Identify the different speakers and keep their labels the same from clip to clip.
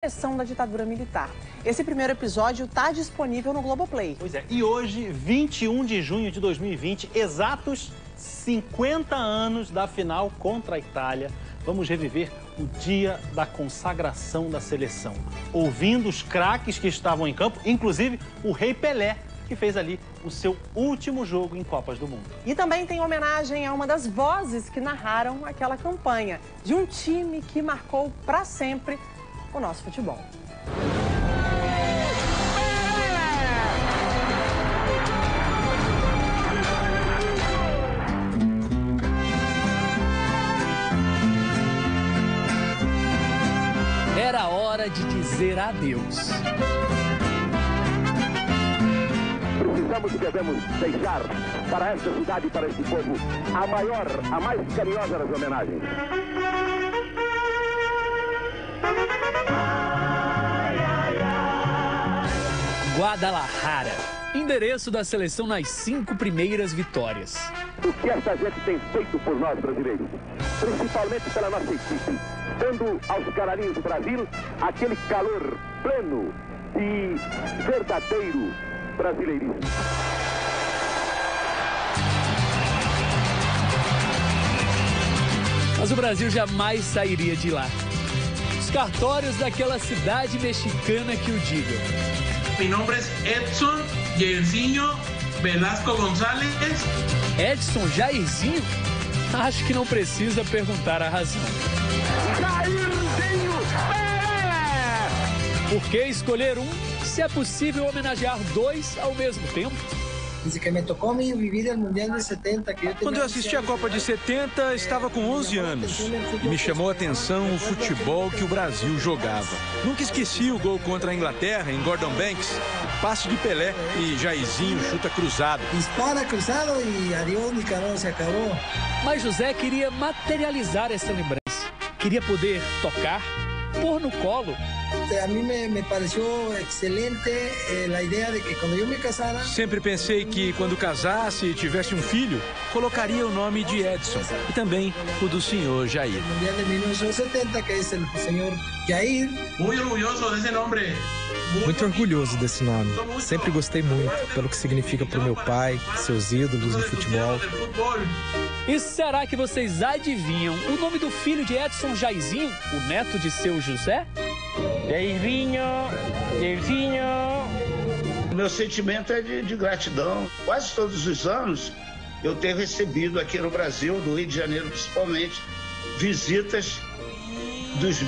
Speaker 1: Repressão da ditadura militar. Esse primeiro episódio está disponível no Globoplay.
Speaker 2: Pois é, e hoje, 21 de junho de 2020, exatos 50 anos da final contra a Itália, vamos reviver o dia da consagração da seleção, ouvindo os craques que estavam em campo, inclusive o Rei Pelé, que fez ali o seu último jogo em Copas do Mundo.
Speaker 1: E também tem homenagem a uma das vozes que narraram aquela campanha, de um time que marcou para sempre o nosso futebol.
Speaker 3: Era hora de dizer adeus.
Speaker 4: Precisamos e devemos deixar para esta cidade e para este povo a maior, a mais carinhosa das homenagens.
Speaker 3: Guadalajara, endereço da seleção nas 5 primeiras vitórias.
Speaker 4: O que esta gente tem feito por nós brasileiros, principalmente pela nossa equipe, dando aos canarinhos do Brasil aquele calor pleno e verdadeiro brasileirismo.
Speaker 3: Mas o Brasil jamais sairia de lá. Os cartórios daquela cidade mexicana que o digam.
Speaker 5: Mi nombre es Edson Jairzinho Velasco González.
Speaker 3: Edson Jairzinho? Acho que não precisa perguntar a razão.
Speaker 4: Jairzinho Pelé!
Speaker 3: Por que escolher um se é possível homenagear 2 ao mesmo tempo?
Speaker 6: Quando eu assisti a Copa de 70, estava com 11 anos. E me chamou a atenção o futebol que o Brasil jogava. Nunca esqueci o gol contra a Inglaterra, em Gordon Banks. Passe de Pelé e Jairzinho chuta cruzado.
Speaker 7: Dispara cruzado e adiós, Nicaragua, se acabou.
Speaker 3: Mas José queria materializar essa lembrança. Queria poder tocar, pôr no colo.
Speaker 7: A mim me pareceu excelente a ideia de que quando eu me casara...
Speaker 6: Sempre pensei que quando casasse e tivesse um filho, colocaria o nome de Edson e também o do senhor Jair.
Speaker 7: No Mundial de 1970, que é o senhor Jair.
Speaker 5: Muy orgulloso desse nome.
Speaker 8: Muito orgulhoso desse nome. Sempre gostei muito pelo que significa para o meu pai, seus ídolos no futebol.
Speaker 3: E será que vocês adivinham o nome do filho de Edson Jairzinho, o neto de seu José?
Speaker 9: Jairzinho. O meu sentimento é de gratidão. Quase todos os anos eu tenho recebido aqui no Brasil, no Rio de Janeiro principalmente, visitas dos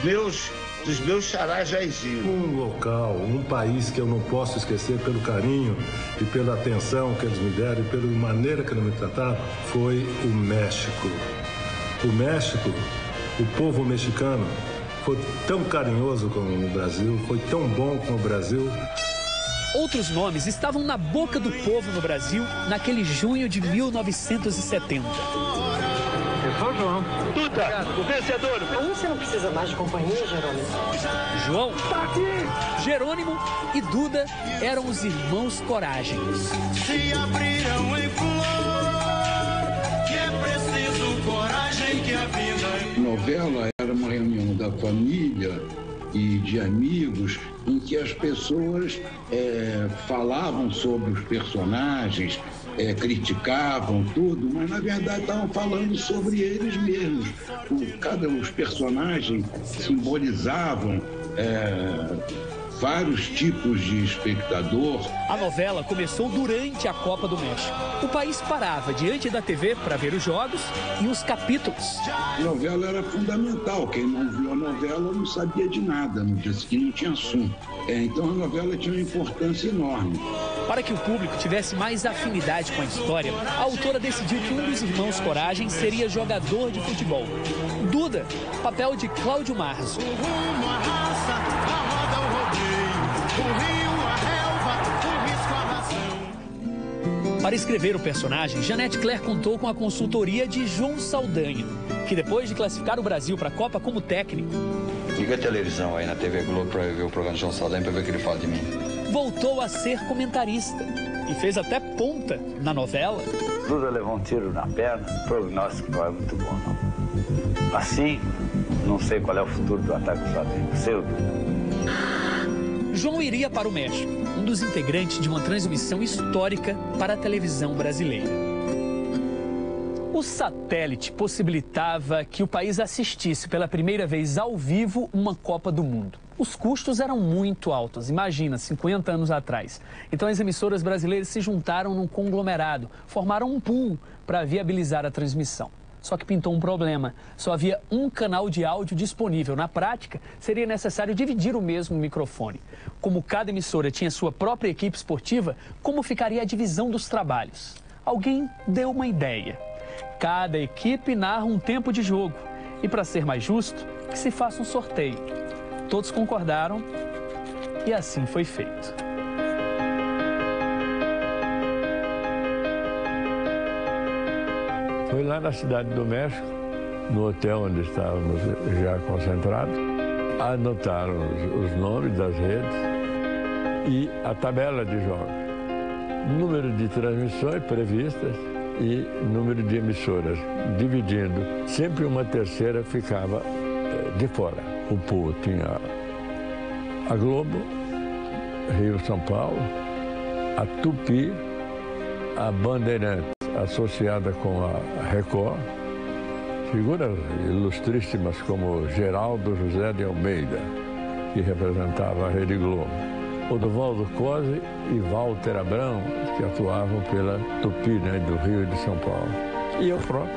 Speaker 9: meus xarás Jairzinho.
Speaker 10: Um local, um país que eu não posso esquecer pelo carinho e pela atenção que eles me deram e pela maneira que eles me trataram, foi o México. O México, o povo mexicano, foi tão carinhoso como o Brasil, foi tão bom como o Brasil.
Speaker 3: Outros nomes estavam na boca do povo no Brasil naquele junho de 1970.
Speaker 4: Eu sou o João. Duda, o vencedor.
Speaker 1: Você não precisa mais de companhia, Jerônimo?
Speaker 3: João, Jerônimo e Duda eram os irmãos Coragem.
Speaker 11: Se abriram em flor, que é preciso coragem que a vida...
Speaker 12: A novela era uma reunião da família e de amigos em que as pessoas falavam sobre os personagens, criticavam tudo, mas na verdade estavam falando sobre eles mesmos. Os personagens simbolizavam vários tipos de espectador.
Speaker 3: A novela começou durante a Copa do México. O país parava diante da TV para ver os jogos e os capítulos.
Speaker 12: A novela era fundamental. Quem não viu a novela não sabia de nada. No dia seguinte não tinha assunto. Então a novela tinha uma importância enorme.
Speaker 3: Para que o público tivesse mais afinidade com a história, a autora decidiu que um dos irmãos Coragem seria jogador de futebol. Duda, papel de Cláudio Marzo. Para escrever o personagem, Janete Claire contou com a consultoria de João Saldanha, que depois de classificar o Brasil para a Copa como técnico...
Speaker 13: Liga a televisão aí na TV Globo para ver o programa de João Saldanha para ver o que ele fala de mim.
Speaker 3: Voltou a ser comentarista e fez até ponta na novela.
Speaker 14: Duda levou um tiro na perna, o prognóstico não é muito bom, não. Assim, não sei qual é o futuro do ataque do Flamengo. Seu,
Speaker 3: João iria para o México, um dos integrantes de uma transmissão histórica para a televisão brasileira. O satélite possibilitava que o país assistisse pela primeira vez ao vivo uma Copa do Mundo. Os custos eram muito altos, imagina, 50 anos atrás. Então as emissoras brasileiras se juntaram num conglomerado, formaram um pool para viabilizar a transmissão. Só que pintou um problema, só havia um canal de áudio disponível. Na prática, seria necessário dividir o mesmo microfone. Como cada emissora tinha sua própria equipe esportiva, como ficaria a divisão dos trabalhos? Alguém deu uma ideia. Cada equipe narra um tempo de jogo. E para ser mais justo, que se faça um sorteio. Todos concordaram e assim foi feito.
Speaker 15: Foi lá na cidade do México, no hotel onde estávamos já concentrados, anotaram os nomes das redes e a tabela de jogos, número de transmissões previstas e número de emissoras, dividindo. Sempre uma terceira ficava de fora. O pool tinha a Globo, Rio-São Paulo, a Tupi, a Bandeirantes, associada com a Record, figuras ilustríssimas como Geraldo José de Almeida, que representava a Rede Globo, Odovaldo Cosi e Walter Abrão, que atuavam pela Tupi, né, do Rio e de São Paulo. E eu próprio,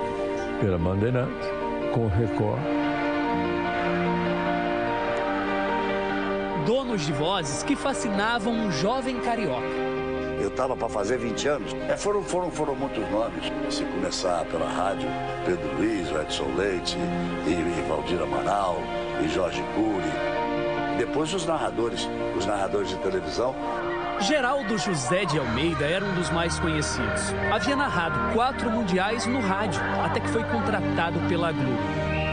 Speaker 15: pela Bandeirantes, com Record.
Speaker 3: Donos de vozes que fascinavam um jovem carioca.
Speaker 16: Eu estava para fazer 20 anos. Foram muitos nomes. Se começar pela rádio, Pedro Luiz, Edson Leite, e Valdir Amaral, e Jorge Cury. Depois os narradores de televisão.
Speaker 3: Geraldo José de Almeida era um dos mais conhecidos. Havia narrado 4 mundiais no rádio, até que foi contratado pela Globo.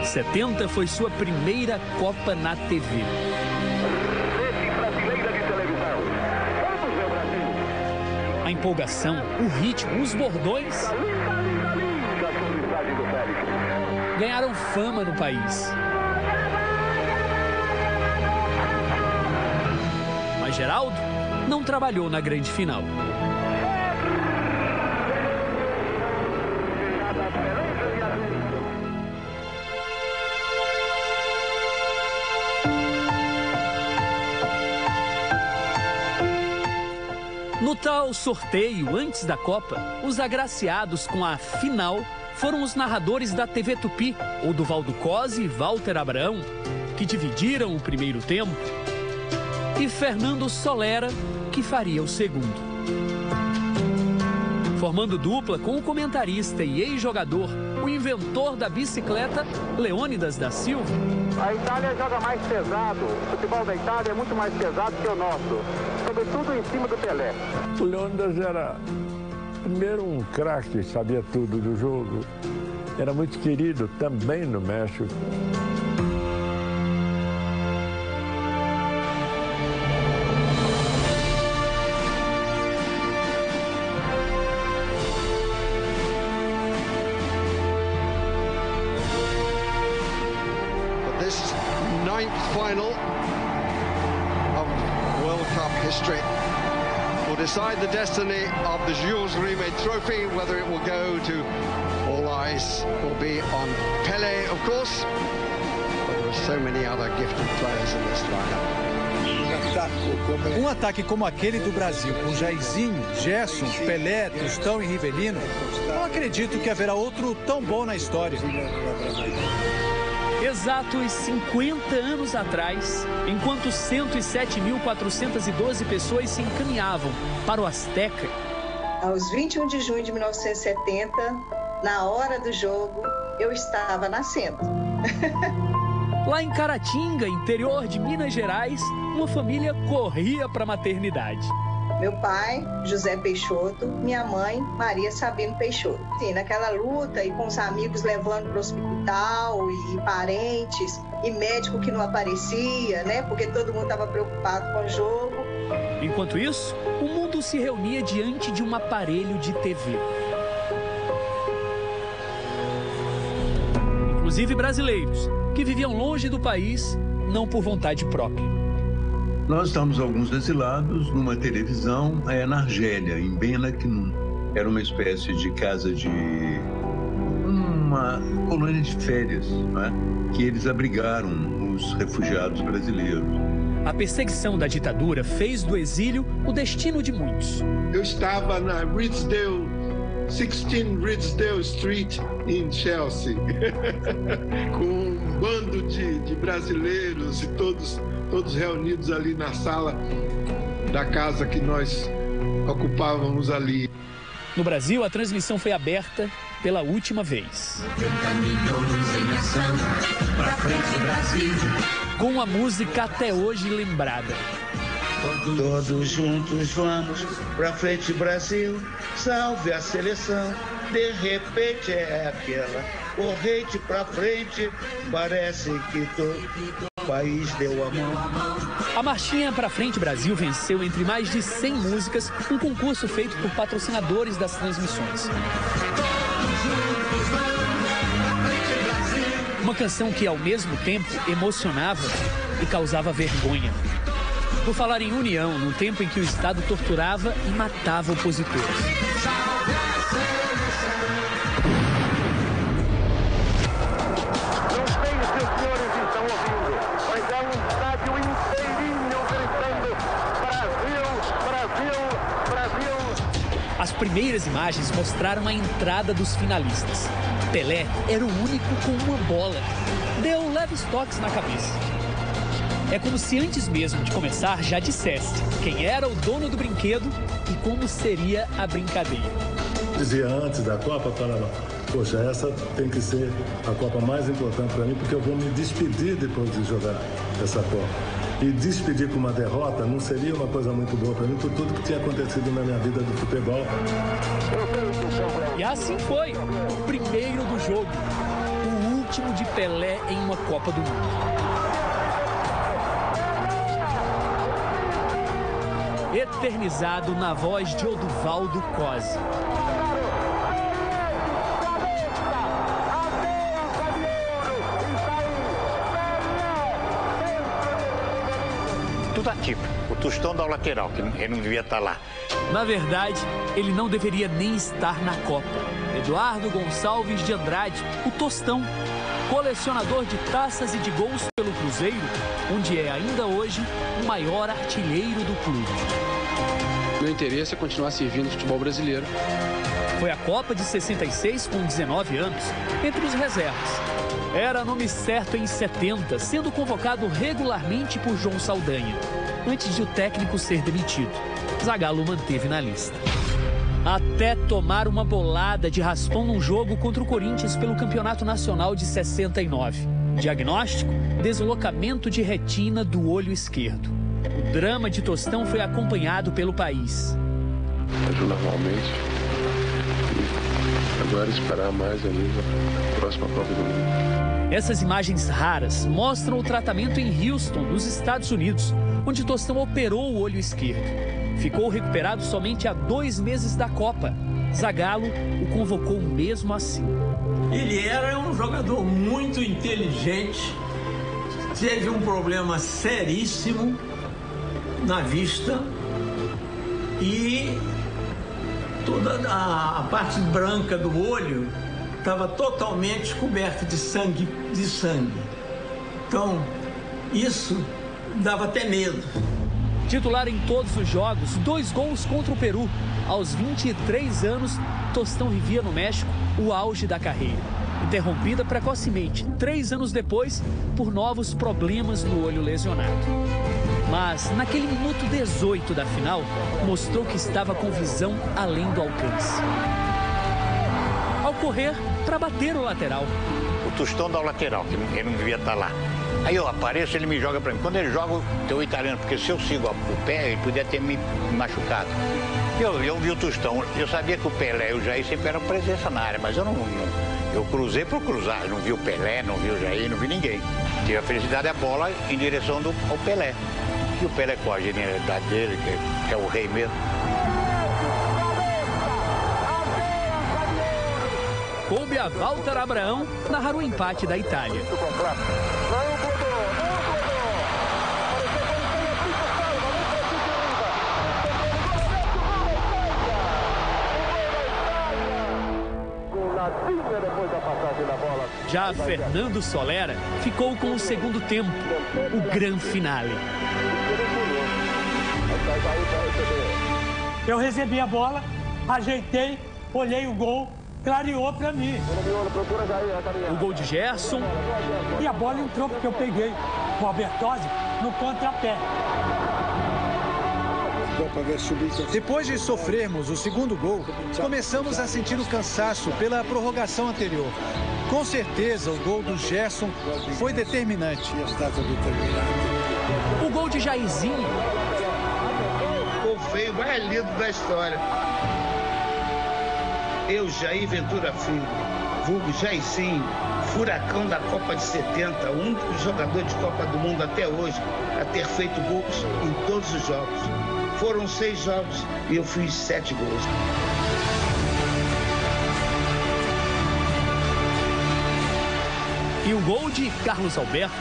Speaker 3: 70 foi sua primeira Copa na TV. A empolgação, o ritmo, os bordões ganharam fama no país. Mas Geraldo não trabalhou na grande final. No tal sorteio, antes da Copa, os agraciados com a final foram os narradores da TV Tupi, Odovaldo Cosi e Walter Abrão, que dividiram o primeiro tempo, e Fernando Solera, que faria o segundo. Formando dupla com o comentarista e ex-jogador, o inventor da bicicleta, Leônidas da Silva.
Speaker 4: A Itália joga mais pesado. O futebol da Itália é muito mais pesado que o nosso, sobretudo em cima do Pelé.
Speaker 15: O Leônidas era, primeiro, um craque, sabia tudo do jogo. Era muito querido também no México.
Speaker 17: Final of World Cup history will decide the destiny of the Jules Rimet Trophy, whether it will go to all eyes will be on Pelé, of course, but there are so many other gifted players in this lineup.
Speaker 6: Um ataque como aquele do Brasil, com Jairzinho, Gerson, Pelé, Tostão e Rivelino, não acredito que haverá outro tão bom na história.
Speaker 3: Exatos 50 anos atrás, enquanto 107.412 pessoas se encaminhavam para o Azteca.
Speaker 18: Aos 21 de junho de 1970, na hora do jogo, eu estava nascendo.
Speaker 3: Lá em Caratinga, interior de Minas Gerais, uma família corria para a maternidade.
Speaker 18: Meu pai, José Peixoto, minha mãe, Maria Sabino Peixoto. Sim, naquela luta e com os amigos levando para o hospital e parentes e médico que não aparecia, né? Porque todo mundo estava preocupado com o jogo.
Speaker 3: Enquanto isso, o mundo se reunia diante de um aparelho de TV. Inclusive brasileiros, que viviam longe do país, não por vontade própria.
Speaker 19: Nós estávamos alguns exilados numa televisão na Argélia, em Bena, que era uma espécie de casa de uma colônia de férias, né? Que eles abrigaram os refugiados brasileiros.
Speaker 3: A perseguição da ditadura fez do exílio o destino de muitos.
Speaker 20: Eu estava na Ridsdale, 16 Ridsdale Street, em Chelsea, com um bando de brasileiros e todos reunidos ali na sala da casa que nós ocupávamos ali.
Speaker 3: No Brasil, a transmissão foi aberta pela última vez.
Speaker 11: 30 milhões em ação, pra frente Brasil.
Speaker 3: Com a música até hoje lembrada.
Speaker 9: Todos juntos vamos pra frente Brasil, salve a seleção, de repente é aquela corrente pra frente, parece que todo o país deu a mão.
Speaker 3: A Marchinha Pra Frente Brasil venceu entre mais de 100 músicas um concurso feito por patrocinadores das transmissões. Uma canção que, ao mesmo tempo, emocionava e causava vergonha. Por falar em união, no tempo em que o Estado torturava e matava opositores.
Speaker 4: Não sei se os senhores estão ouvindo, mas é um estádio inteirinho gritando Brasil, Brasil, Brasil.
Speaker 3: As primeiras imagens mostraram a entrada dos finalistas. Pelé era o único com uma bola. Deu leves toques na cabeça. É como se antes mesmo de começar já dissesse quem era o dono do brinquedo e como seria a brincadeira.
Speaker 10: Dizia antes da Copa, falava, poxa, essa tem que ser a Copa mais importante para mim, porque eu vou me despedir depois de jogar essa Copa. E despedir com uma derrota não seria uma coisa muito boa para mim, por tudo que tinha acontecido na minha vida do futebol.
Speaker 3: E assim foi, o primeiro do jogo, o último de Pelé em uma Copa do Mundo. Eternizado na voz de Oduvaldo Cosi.
Speaker 21: Tudo atípico. O Tostão da lateral, que ele não devia estar lá.
Speaker 3: Na verdade, ele não deveria nem estar na Copa. Eduardo Gonçalves de Andrade, o Tostão, colecionador de taças e de gols pelo Cruzeiro, onde é ainda hoje o maior artilheiro do clube.
Speaker 22: Meu interesse é continuar servindo o futebol brasileiro.
Speaker 3: Foi a Copa de 66 com 19 anos, entre os reservas. Era nome certo em 70, sendo convocado regularmente por João Saldanha, antes de o técnico ser demitido. Zagallo manteve na lista. Até tomar uma bolada de raspão num jogo contra o Corinthians pelo Campeonato Nacional de 69. Diagnóstico: deslocamento de retina do olho esquerdo. O drama de Tostão foi acompanhado pelo país.
Speaker 22: Ajo normalmente. E agora esperar mais ali na próxima Copa do Mundo.
Speaker 3: Essas imagens raras mostram o tratamento em Houston, nos Estados Unidos, onde Tostão operou o olho esquerdo. Ficou recuperado somente há 2 meses da Copa. Zagallo o convocou mesmo assim.
Speaker 23: Ele era um jogador muito inteligente, teve um problema seríssimo na vista e toda a parte branca do olho estava totalmente coberta de sangue. Então, isso dava até medo.
Speaker 3: Titular em todos os jogos, 2 gols contra o Peru. Aos 23 anos, Tostão vivia no México o auge da carreira, interrompida precocemente, 3 anos depois, por novos problemas no olho lesionado. Mas, naquele minuto 18 da final, mostrou que estava com visão além do alcance. Ao correr, para bater o lateral.
Speaker 21: O Tostão da lateral, que ele não devia estar lá. Aí eu apareço, ele me joga para mim. Quando ele joga, tem o italiano, porque se eu sigo o pé, ele podia ter me machucado. Eu vi o Tostão, eu sabia que o Pelé e o Jair sempre eram presença na área, mas eu cruzei por cruzar. Eu não vi o Pelé, não vi o Jair, não vi ninguém. Tive a felicidade da bola em direção ao Pelé. E o Pelé, com a genialidade dele, que é o rei mesmo.
Speaker 3: Coube a Walter Abraão narrar o empate da Itália.
Speaker 4: Gracinha depois da passagem da bola.
Speaker 3: Já Fernando Solera ficou com o segundo tempo, o gran finale.
Speaker 23: Eu recebi a bola, ajeitei, olhei o gol, clareou para mim.
Speaker 3: O gol de Gerson.
Speaker 23: E a bola entrou porque eu peguei o Albertozzi no contrapé.
Speaker 2: Depois de sofrermos o segundo gol, começamos a sentir o cansaço pela prorrogação anterior. Com certeza, o gol do Gerson foi determinante.
Speaker 3: O gol de Jairzinho.
Speaker 9: O feio mais lindo da história. Eu, Jair Ventura Filho, vulgo Jairzinho, furacão da Copa de 70, o único jogador de Copa do Mundo até hoje a ter feito gols em todos os jogos. Foram 6 jogos e eu fiz 7 gols.
Speaker 3: E o gol de Carlos Alberto,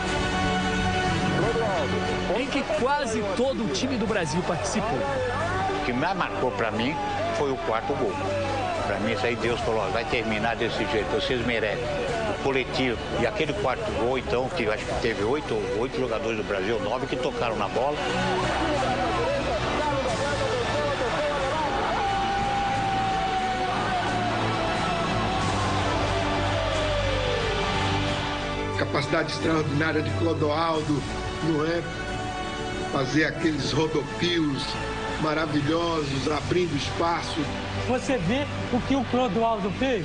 Speaker 3: em que quase todo o time do Brasil participou.
Speaker 21: O que mais marcou para mim foi o 4º gol. Para mim, isso aí Deus falou, vai terminar desse jeito, vocês merecem. O coletivo. E aquele 4º gol, então, que eu acho que teve 8 jogadores do Brasil, 9 que tocaram na bola.
Speaker 20: Capacidade extraordinária de Clodoaldo, não é? Fazer aqueles rodopios maravilhosos, abrindo espaço.
Speaker 23: Você vê o que o Clodoaldo fez?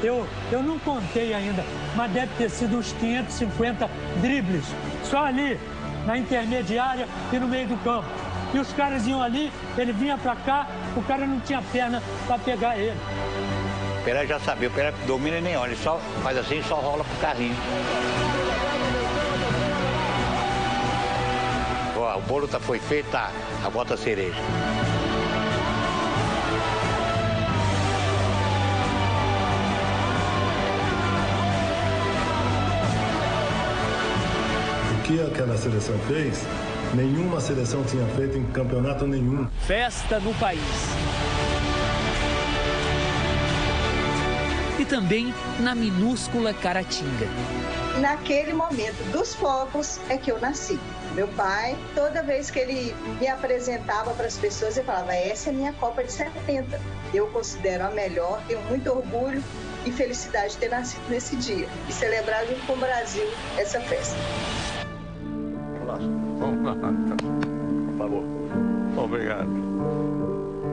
Speaker 23: Eu não contei ainda, mas deve ter sido uns 550 dribles, só ali, na intermediária e no meio do campo. E os caras iam ali, ele vinha pra cá, o cara não tinha perna para pegar ele.
Speaker 21: O Pelé já sabia, o Pelé domina e nem olha, ele só faz assim e só rola pro carrinho. Ó, o bolo foi feito, tá, a bota cereja.
Speaker 10: O que aquela seleção fez, nenhuma seleção tinha feito em campeonato nenhum.
Speaker 3: Festa no país. E também na minúscula Caratinga.
Speaker 18: Naquele momento dos fogos é que eu nasci. Meu pai, toda vez que ele me apresentava para as pessoas, ele falava, essa é a minha Copa de 70. Eu considero a melhor, tenho muito orgulho e felicidade de ter nascido nesse dia e celebrar junto com o Brasil essa festa.
Speaker 15: Vamos lá, por favor. Obrigado.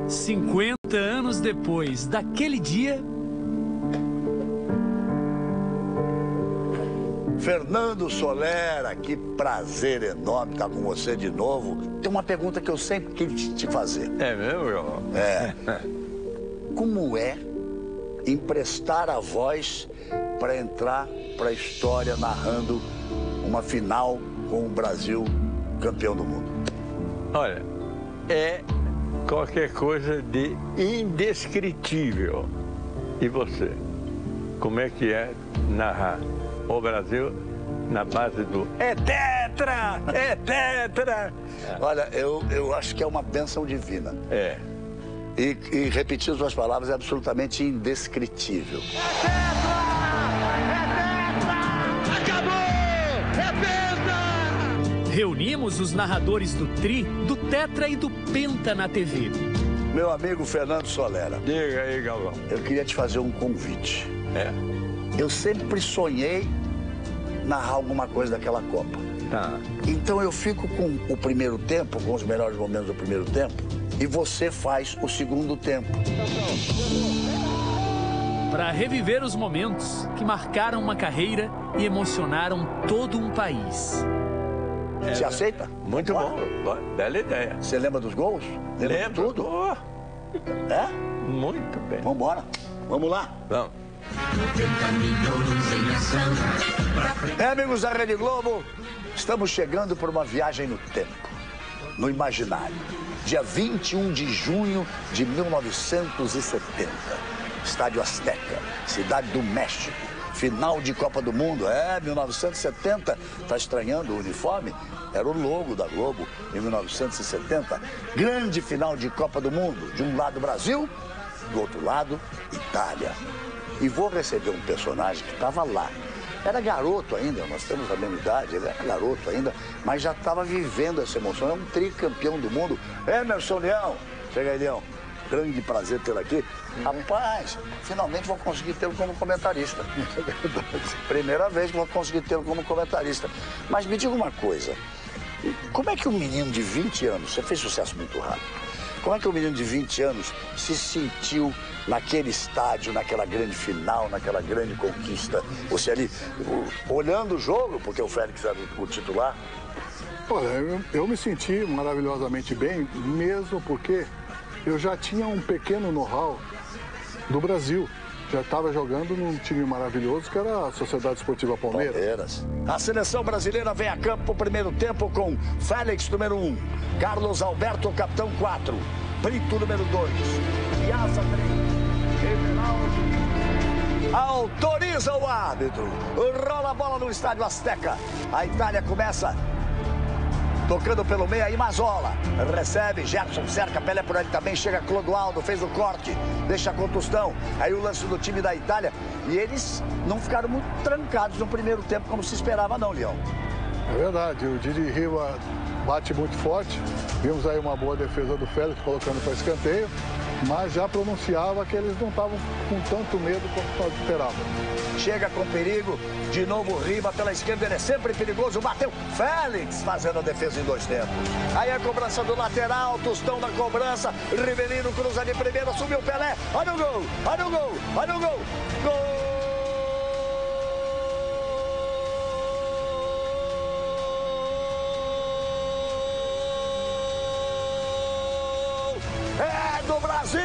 Speaker 3: 50 anos depois daquele dia...
Speaker 16: Fernando Solera, que prazer enorme estar com você de novo. Tem uma pergunta que eu sempre quis te fazer.
Speaker 15: É mesmo, João?
Speaker 16: É. Como é emprestar a voz para entrar para a história narrando uma final com o Brasil campeão do mundo?
Speaker 15: Olha, é qualquer coisa de indescritível. E você? Como é que é narrar o Brasil na base do é tetra, é tetra?
Speaker 16: Olha, eu acho que é uma bênção divina.
Speaker 15: É.
Speaker 16: E repetir as suas palavras é absolutamente indescritível.
Speaker 11: É tetra! Acabou! É penta!
Speaker 3: Reunimos os narradores do Tri, do Tetra e do Penta na TV.
Speaker 16: Meu amigo Fernando Solera.
Speaker 15: Diga aí, Galvão.
Speaker 16: Eu queria te fazer um convite.
Speaker 15: É.
Speaker 16: Eu sempre sonhei narrar alguma coisa daquela Copa.
Speaker 15: Tá.
Speaker 16: Então eu fico com o primeiro tempo, com os melhores momentos do primeiro tempo, e você faz o segundo tempo.
Speaker 3: Para reviver os momentos que marcaram uma carreira e emocionaram todo um país.
Speaker 16: Você aceita?
Speaker 15: Muito bom. Bela ideia.
Speaker 16: Você lembra dos gols? Lembra de tudo? É?
Speaker 15: Muito bem.
Speaker 16: Vamos embora. Vamos lá.
Speaker 15: Vamos.
Speaker 16: Amigos da Rede Globo, estamos chegando por uma viagem no tempo, no imaginário. Dia 21 de junho de 1970, Estádio Azteca, Cidade do México, final de Copa do Mundo. 1970, tá estranhando o uniforme? Era o logo da Globo em 1970. Grande final de Copa do Mundo, de um lado Brasil, do outro lado Itália. e vou receber um personagem que estava lá. Era garoto ainda, nós temos a mesma idade, ele era garoto ainda, mas já estava vivendo essa emoção. É um tricampeão do mundo. Emerson Leão, chega aí, Leão. Grande prazer tê-lo aqui. Rapaz, finalmente vou conseguir tê-lo como comentarista. Primeira vez que vou conseguir tê-lo como comentarista. Mas me diga uma coisa, como é que um menino de 20 anos, você fez sucesso muito rápido, como é que um menino de 20 anos se sentiu naquele estádio, naquela grande final, naquela grande conquista? Você ali, olhando o jogo, porque o Félix era o titular?
Speaker 10: Olha, eu me senti maravilhosamente bem, mesmo porque eu já tinha um pequeno know-how do Brasil. Já estava jogando num time maravilhoso que era a Sociedade Esportiva Palmeiras.
Speaker 16: A seleção brasileira vem a campo no primeiro tempo com Félix, número 1, Carlos Alberto, capitão 4, Brito, número 2, Piazza, 3, autoriza o árbitro, rola a bola no estádio Azteca. A Itália começa tocando pelo meio, aí Mazzola recebe, Gerson cerca, Pelé por ali também, chega Clodoaldo, fez o corte, deixa a contusão. Aí o lance do time da Itália, e eles não ficaram muito trancados no primeiro tempo como se esperava não, Leão.
Speaker 10: É verdade, o Didi Riva bate muito forte, vimos aí uma boa defesa do Félix colocando para escanteio, mas já pronunciava que eles não estavam com tanto medo quanto nós esperávamos.
Speaker 16: Chega com perigo, de novo Riva pela esquerda, ele é sempre perigoso, bateu, Félix fazendo a defesa em 2 tempos. Aí a cobrança do lateral, Tostão na cobrança, Rivelino cruza de primeira, subiu o Pelé, olha o gol, olha o gol, olha o gol, gol! É do Brasil!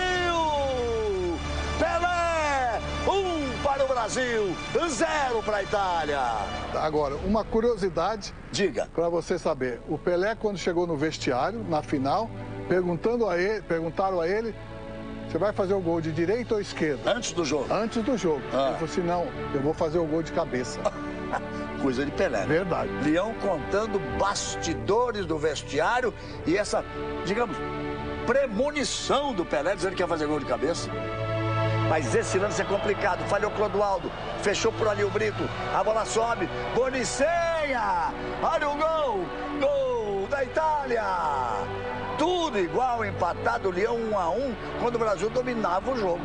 Speaker 16: Pelé! 1 para o Brasil, 0 para a Itália.
Speaker 10: Agora, uma curiosidade.
Speaker 16: Diga.
Speaker 10: Para você saber, o Pelé, quando chegou no vestiário, na final, perguntaram a ele, você vai fazer o gol de direita ou esquerda?
Speaker 16: Antes do jogo?
Speaker 10: Antes do jogo. Ele falou assim, não, eu vou fazer o gol de cabeça.
Speaker 16: Coisa de Pelé. Né?
Speaker 10: Verdade.
Speaker 16: Leão contando bastidores do vestiário e essa, digamos, premonição do Pelé, dizendo que ia fazer gol de cabeça. Mas esse lance é complicado, falhou Clodoaldo, fechou por ali o Brito, a bola sobe, Bonicenha, olha o gol, gol da Itália. Tudo igual, empatado, Leão 1-1, quando o Brasil dominava o jogo.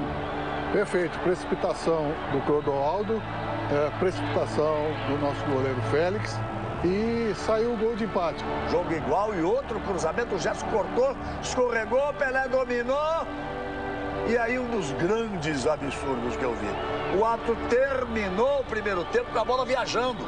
Speaker 10: Perfeito, precipitação do Clodoaldo, precipitação do nosso goleiro Félix e saiu o gol de empate.
Speaker 16: Jogo igual e outro cruzamento, o Gerson cortou, escorregou, Pelé dominou. E aí um dos grandes absurdos que eu vi. O árbitro terminou o primeiro tempo com a bola viajando.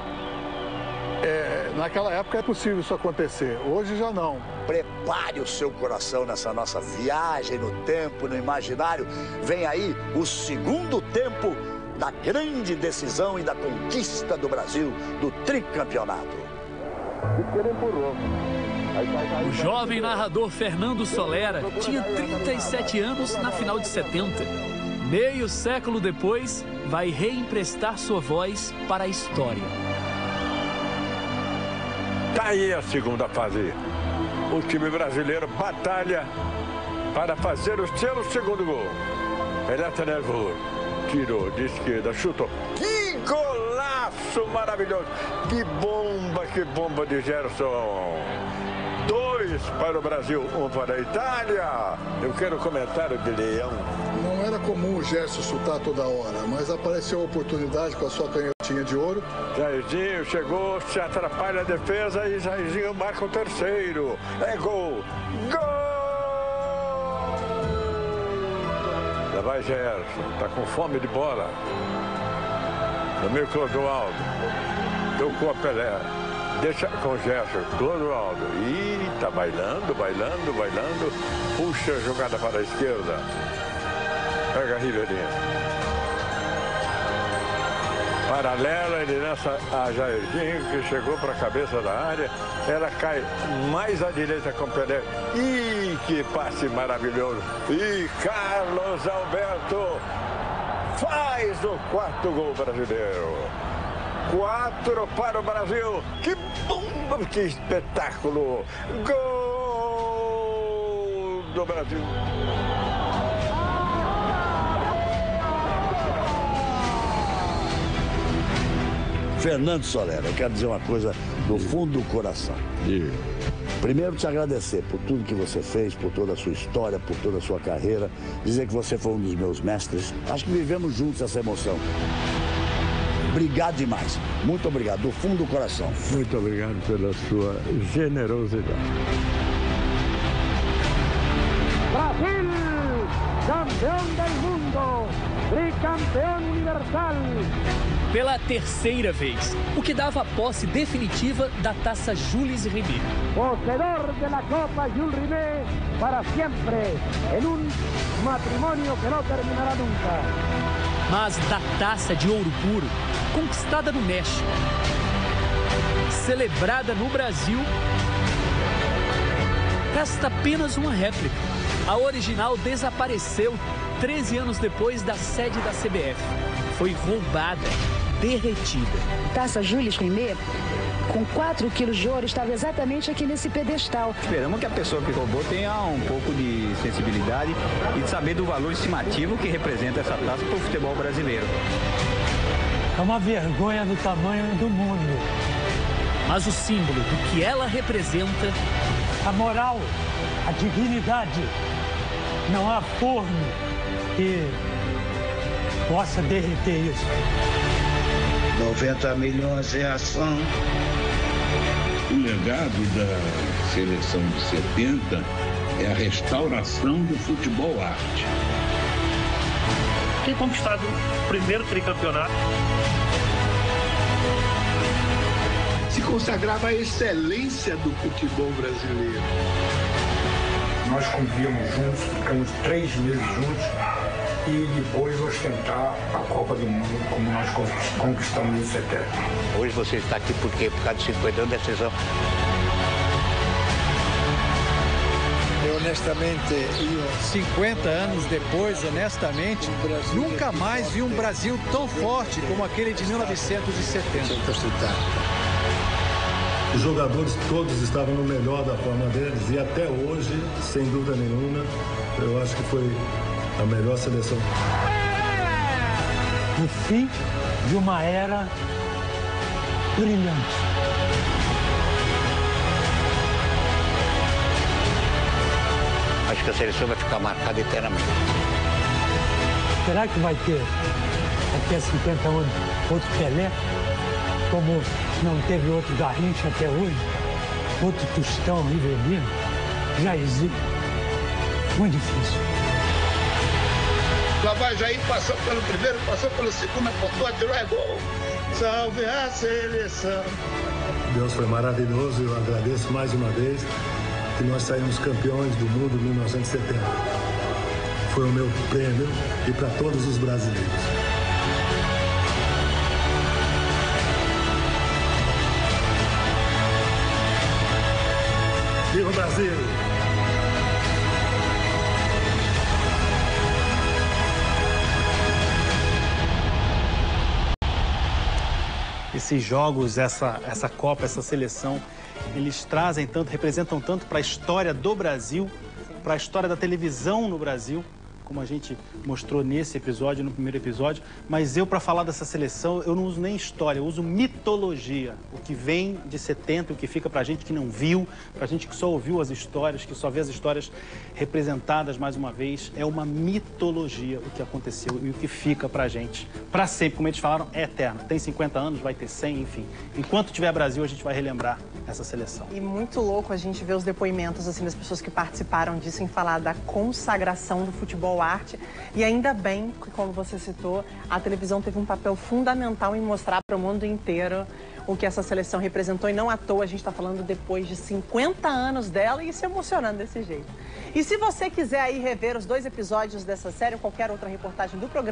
Speaker 10: Naquela época é possível isso acontecer, hoje já não.
Speaker 16: Prepare o seu coração nessa nossa viagem no tempo, no imaginário. Vem aí o segundo tempo da grande decisão e da conquista do Brasil, do tricampeonato.
Speaker 3: O jovem narrador Fernando Solera tinha 37 anos na final de 70. Meio século depois, vai reemprestar sua voz para a história.
Speaker 15: Tá aí a segunda fase. O time brasileiro batalha para fazer o seu segundo gol. Pelé tá nervoso. Tirou de esquerda, chutou. Que golaço maravilhoso! Que bomba de Gerson! 2 para o Brasil, 1 para a Itália. Eu quero comentário de Leão.
Speaker 10: Não era comum o Gerson chutar toda hora, mas apareceu a oportunidade com a sua canhotinha de ouro.
Speaker 15: Jairzinho chegou, se atrapalha a defesa e Jairzinho marca o terceiro. É gol! Gol! Lá vai Gerson, tá com fome de bola. No meio Clodoaldo. Tocou a Pelé. Deixa com Gerson, Clodoaldo. Ih, tá bailando. Puxa a jogada para a esquerda. Pega a Ribeirinha. Paralela, ele lança a Jairzinho, que chegou para a cabeça da área. Ela cai mais à direita com o Pelé. Ih, que passe maravilhoso. E Carlos Alberto faz o 4º gol brasileiro. 4 para o Brasil. Que bomba, que espetáculo. Gol do Brasil.
Speaker 16: Fernando Solera, eu quero dizer uma coisa do fundo do coração. Primeiro, te agradecer por tudo que você fez, por toda a sua história, por toda a sua carreira. Dizer que você foi um dos meus mestres. Acho que vivemos juntos essa emoção. Obrigado demais. Muito obrigado, do fundo do coração.
Speaker 15: Muito obrigado pela sua generosidade.
Speaker 11: Brasil, campeão do mundo, tricampeão universal.
Speaker 3: Pela terceira vez, o que dava a posse definitiva da Taça Jules Rimet.
Speaker 11: Poseedor de la Copa Jules Rimet para siempre, en un matrimonio que no terminará nunca.
Speaker 3: Mas da Taça de Ouro Puro, conquistada no México, celebrada no Brasil, resta apenas uma réplica. A original desapareceu 13 anos depois da sede da CBF. Foi roubada, derretida.
Speaker 5: Taça Jules Rimet, com 4 quilos de ouro, estava exatamente aqui nesse pedestal.
Speaker 7: Esperamos que a pessoa que roubou tenha um pouco de sensibilidade e de saber do valor estimativo que representa essa taça para o futebol brasileiro.
Speaker 23: É uma vergonha do tamanho do mundo.
Speaker 3: Mas o símbolo do que ela representa...
Speaker 23: A moral, a dignidade. Não há forno que possa derreter isso.
Speaker 9: 90 milhões em ação.
Speaker 12: O legado da seleção de 70 é a restauração do futebol arte.
Speaker 8: Tem conquistado o primeiro tricampeonato.
Speaker 20: Se consagrava a excelência do futebol brasileiro.
Speaker 24: Nós convivíamos juntos, ficamos 3 meses juntos e depois ostentar a Copa do Mundo como nós conquistamos em 70.
Speaker 21: Hoje você está aqui por quê? Por causa de 50 anos da seleção.
Speaker 2: Honestamente, 50 anos depois, honestamente, nunca mais vi um Brasil tão forte como aquele de 1970.
Speaker 10: Os jogadores todos estavam no melhor da forma deles e até hoje, sem dúvida nenhuma, eu acho que foi a melhor seleção.
Speaker 23: O fim de uma era brilhante.
Speaker 21: Acho que a seleção vai ficar marcada eternamente.
Speaker 23: Será que vai ter, daqui a 50 anos, outro Pelé? Como não teve outro Garrincha até hoje, outro Tostão, Rivelino, já existe. Muito difícil.
Speaker 9: Lá vai Jair, passou pelo primeiro, passou pelo segundo, apontou, atirou, é gol. Salve a seleção.
Speaker 10: Deus foi maravilhoso e eu agradeço mais uma vez que nós saímos campeões do mundo em 1970. Foi o meu prêmio e para todos os brasileiros. Viva o Brasil!
Speaker 25: Esses jogos, essa Copa, essa seleção, eles trazem tanto, representam tanto para a história do Brasil, para a história da televisão no Brasil, como a gente mostrou nesse episódio, no primeiro episódio. Mas eu, para falar dessa seleção, eu não uso nem história, eu uso mitologia. O que vem de 70, o que fica pra gente que não viu, pra gente que só ouviu as histórias, que só vê as histórias representadas mais uma vez, é uma mitologia o que aconteceu e o que fica pra gente. Pra sempre, como eles falaram, é eterno. Tem 50 anos, vai ter 100, enfim. Enquanto tiver Brasil, a gente vai relembrar essa seleção.
Speaker 1: E muito louco a gente ver os depoimentos assim das pessoas que participaram disso em falar da consagração do futebol arte. E ainda bem que, como você citou, a televisão teve um papel fundamental em mostrar para o mundo inteiro o que essa seleção representou. E não à toa a gente está falando depois de 50 anos dela e se emocionando desse jeito. E se você quiser aí rever os 2 episódios dessa série ou qualquer outra reportagem do programa,